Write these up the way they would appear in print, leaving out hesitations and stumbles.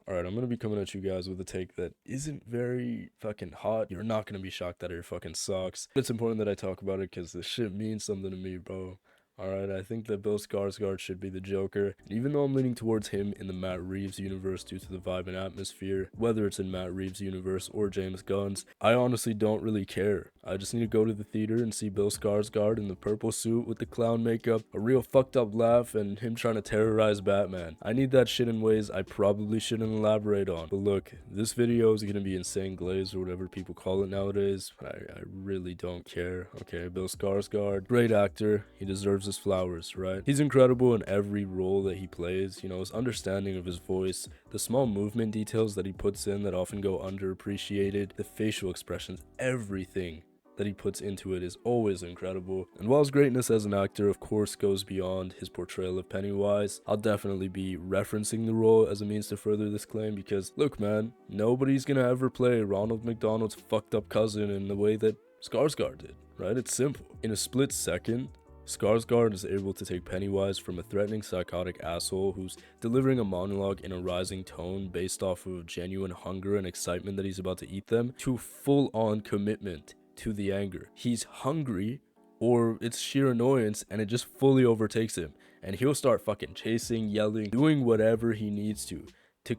Alright, I'm gonna be coming at you guys with a take that isn't very fucking hot. You're not gonna be shocked that it fucking sucks. It's important that I talk about it because this shit means something to me, bro. Alright, I think that Bill Skarsgard should be the Joker. And even though I'm leaning towards him in the Matt Reeves universe due to the vibe and atmosphere, whether it's in Matt Reeves' universe or James Gunn's, I honestly don't really care. I just need to go to the theater and see Bill Skarsgard in the purple suit with the clown makeup, a real fucked up laugh, and him trying to terrorize Batman. I need that shit in ways I probably shouldn't elaborate on. But look, this video is gonna be insane glaze or whatever people call it nowadays. I really don't care. Okay, Bill Skarsgard, great actor. He deserves his flowers, right? He's incredible in every role that he plays. You know, his understanding of his voice, the small movement details that he puts in that often go underappreciated, the facial expressions, everything that he puts into it is always incredible. And while his greatness as an actor of course goes beyond his portrayal of Pennywise, I'll definitely be referencing the role as a means to further this claim because look man, nobody's gonna ever play Ronald McDonald's fucked up cousin in the way that Skarsgård did, right? It's simple. In a split second, Skarsgård is able to take Pennywise from a threatening psychotic asshole who's delivering a monologue in a rising tone based off of genuine hunger and excitement that he's about to eat them, to full-on commitment to the anger. He's hungry, or it's sheer annoyance, and it just fully overtakes him. And he'll start fucking chasing, yelling, doing whatever he needs to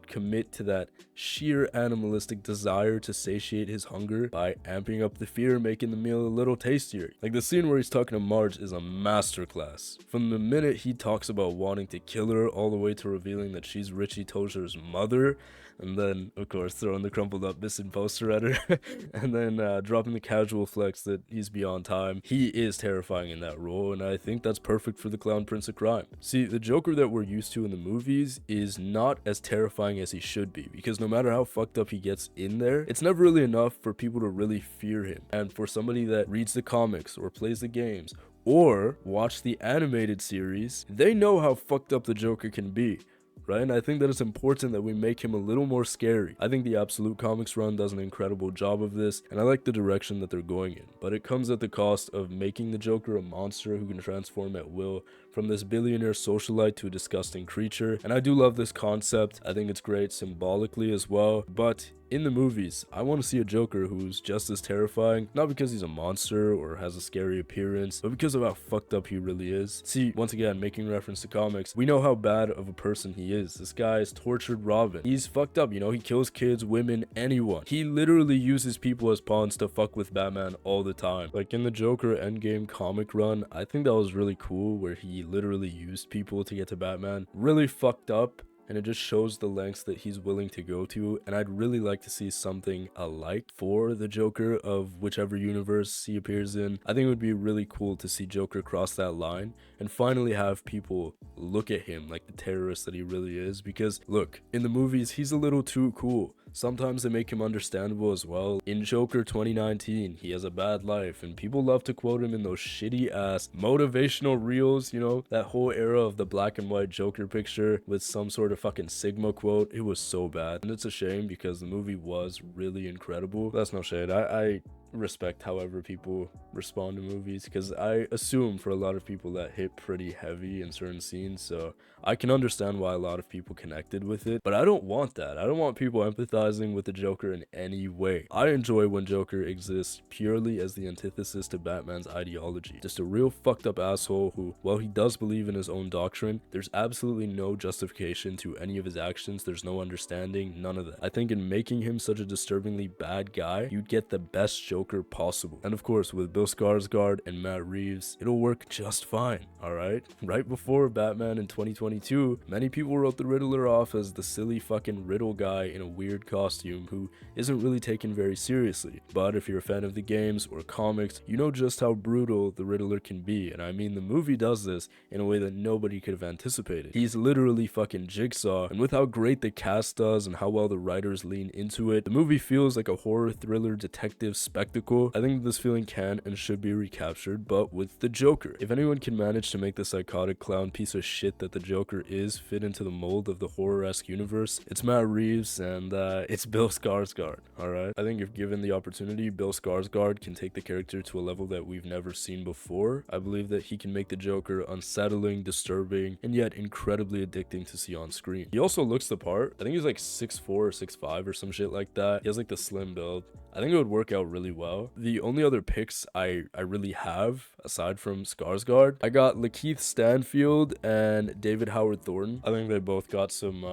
commit to that sheer animalistic desire to satiate his hunger by amping up the fear, making the meal a little tastier. Like the scene where he's talking to Marge is a masterclass. From the minute he talks about wanting to kill her all the way to revealing that she's Richie Tozer's mother, and then of course throwing the crumpled up missing poster at her, and then dropping the casual flex that he's beyond time. He is terrifying in that role, and I think that's perfect for the clown prince of crime. See, the Joker that we're used to in the movies is not as terrifying as he should be, because no matter how fucked up he gets in there, it's never really enough for people to really fear him. And for somebody that reads the comics or plays the games or watch the animated series, they know how fucked up the Joker can be, right? And I think that it's important that we make him a little more scary. I think the Absolute Comics run does an incredible job of this, and I like the direction that they're going in. But it comes at the cost of making the Joker a monster who can transform at will from this billionaire socialite to a disgusting creature. And I do love this concept. I think it's great symbolically as well. But in the movies, I want to see a Joker who's just as terrifying, not because he's a monster or has a scary appearance, but because of how fucked up he really is. See, once again, making reference to comics, we know how bad of a person he is. This guy is tortured Robin. He's fucked up, you know, he kills kids, women, anyone. He literally uses people as pawns to fuck with Batman all the time. Like in the Joker Endgame comic run, I think that was really cool where he literally used people to get to Batman. Really fucked up. And it just shows the lengths that he's willing to go to, and I'd really like to see something alike for the Joker of whichever universe he appears in. I think it would be really cool to see Joker cross that line and finally have people look at him like the terrorist that he really is, because look, in the movies he's a little too cool. Sometimes they make him understandable as well. In Joker 2019, he has a bad life, and people love to quote him in those shitty ass motivational reels, you know, that whole era of the black and white Joker picture with some sort of fucking Sigma quote. It was so bad, and it's a shame because the movie was really incredible. That's no shade. I respect however people respond to movies, because I assume for a lot of people that hit pretty heavy in certain scenes, so I can understand why a lot of people connected with it, but I don't want that. I don't want people empathizing with the Joker in any way. I enjoy when Joker exists purely as the antithesis to Batman's ideology, just a real fucked up asshole who, while he does believe in his own doctrine, there's absolutely no justification to any of his actions. There's no understanding, none of that. I think in making him such a disturbingly bad guy, you'd get the best Joker possible. And of course, with Bill Skarsgard and Matt Reeves, it'll work just fine, alright? Right before Batman in 2022, many people wrote the Riddler off as the silly fucking riddle guy in a weird costume who isn't really taken very seriously. But if you're a fan of the games or comics, you know just how brutal the Riddler can be, and I mean the movie does this in a way that nobody could have anticipated. He's literally fucking Jigsaw, and with how great the cast does and how well the writers lean into it, the movie feels like a horror thriller detective spectacle spectacle. I think this feeling can and should be recaptured, but with the Joker. If anyone can manage to make the psychotic clown piece of shit that the Joker is fit into the mold of the horror-esque universe, it's Matt Reeves and it's Bill Skarsgard, alright? I think if given the opportunity, Bill Skarsgard can take the character to a level that we've never seen before. I believe that he can make the Joker unsettling, disturbing, and yet incredibly addicting to see on screen. He also looks the part. I think he's like 6'4 or 6'5 or some shit like that. He has like the slim build. I think it would work out really well. The only other picks I really have, aside from Skarsgård, I got Lakeith Stanfield and David Howard Thornton. I think they both got some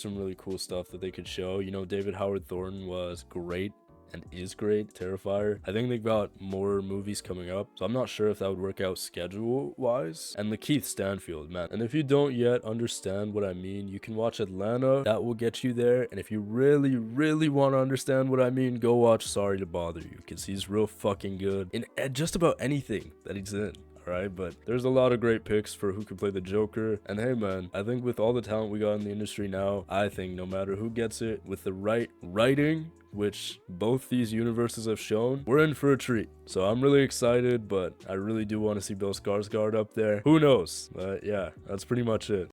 really cool stuff that they could show. You know, David Howard Thornton was great and is great, Terrifier. I think they've got more movies coming up, so I'm not sure if that would work out schedule-wise. And Lakeith Stanfield, man. And if you don't yet understand what I mean, you can watch Atlanta. That will get you there. And if you really, really want to understand what I mean, go watch Sorry to Bother You, because he's real fucking good in just about anything that he's in. Right, but there's a lot of great picks for who could play the Joker. And hey man, I think with all the talent we got in the industry now, I think no matter who gets it, with the right writing, which both these universes have shown, we're in for a treat. So I'm really excited, but I really do want to see Bill Skarsgård up there. Who knows? But yeah, that's pretty much it.